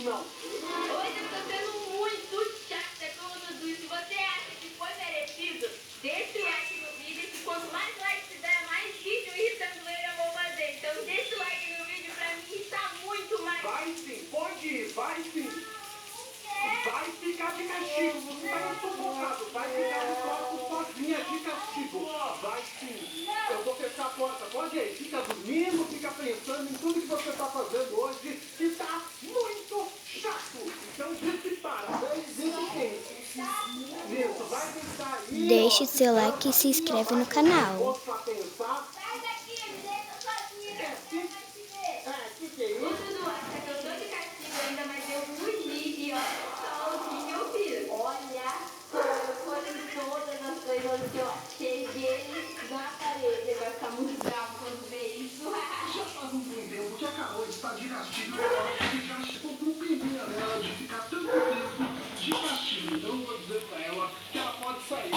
não. Hoje eu tô sendo muito chata com tudo isso. Se você acha que foi merecido, deixa o like no vídeo. Que quanto mais like se der, mais vídeo irritando ele eu vou fazer. Então deixa o like no vídeo pra mim irritar muito mais. Vai sim, pode ir, vai sim. Vai ficar de castigo, você vai insufocado. Vai ficar no quarto sozinha de castigo. Vai sim. Eu vou fechar a porta, pode ir. Fica dormindo, fica pensando em tudo que você tá fazendo hoje. E tá muito chato. Então se para, isso, vai pensar aí. Deixe o seu like e se inscreve no canal. Sai daqui, me deixa sozinha. Que é isso? Ô Dudu, acha que eu tô de castigo ainda, mas eu fugi e olha só o que eu fiz. Olha só, foram todas as coisas que eu cheguei na parede. Ele vai ficar muito bravo quando ver isso. Já faz um bom tempo que a Carol está de castigo. Ela já estou com pena dela de ficar tanto tempo de castigo. Então eu vou dizer pra ela que ela pode sair.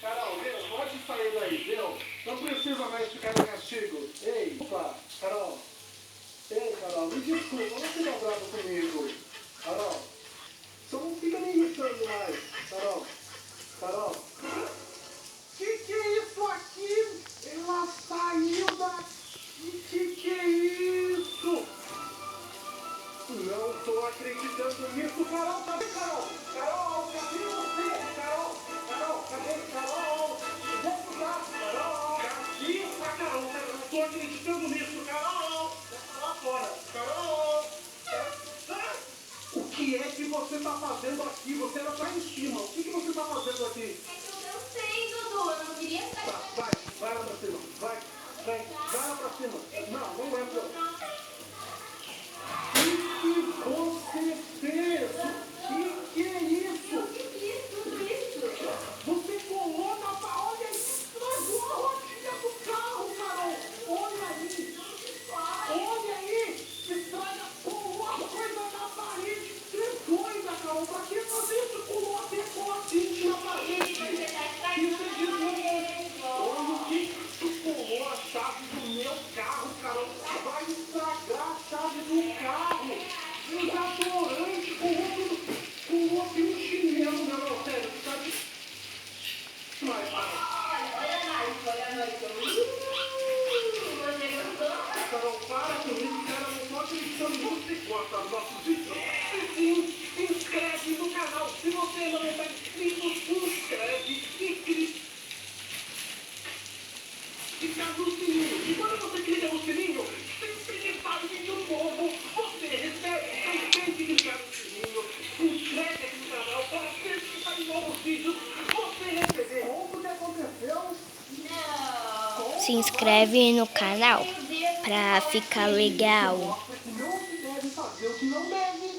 Carol, viu? Pode sair daí, viu? Não precisa mais ficar no castigo. Ei, opa, Carol. Ei, Carol, me desculpa, você tá brava comigo. Carol, só não fica me irritando mais. Carol, Carol. Que é isso aqui? Ela saiu daqui. Que é isso? Não tô acreditando nisso, Carol. Cadê Carol? Carol, cadê você? Carol, cadê Carol? Vamos lá, Carol. Aqui a Carol. Eu não tô acreditando nisso, Carol. Tá lá fora. Carol. O que é que você tá fazendo aqui? Você era lá em cima. O que você tá fazendo aqui? É que eu sei, Dudu, eu não queria sair. Vai lá pra cima. Vai lá pra cima. Não é pra... O que você fez? O que é isso? Eu que fiz tudo isso. Você colou na parede e estragou a rodinha do carro, Carol. Olha aí. Olha aí. Estraga, colou a coisa na parede. Você é doida, Carol. Pra que fazer isso? Colou a decote na parede. Isso é de olha o que tu colou a chave do meu carro, Carol. Vai estragar a chave do carro. Desodorante, colou aqui um chinelo, não, sério, tá de... Vai. Olha nós. Você gostou? Carol, para com isso, cara, não tô acreditando que você gosta dos nossos vídeos. E sim, se inscreve no canal. Se você ainda não está inscrito, se inscreve e clica no sininho. E quando você clica no sininho, sempre que sai vídeo novo, você recebe. Então tem que clicar no sininho, se inscreve aqui no canal para sempre que sair novos vídeos, você receber. Como que aconteceu? Não. Se inscreve no canal pra ficar legal. Mostra que não se deve fazer o que não deve.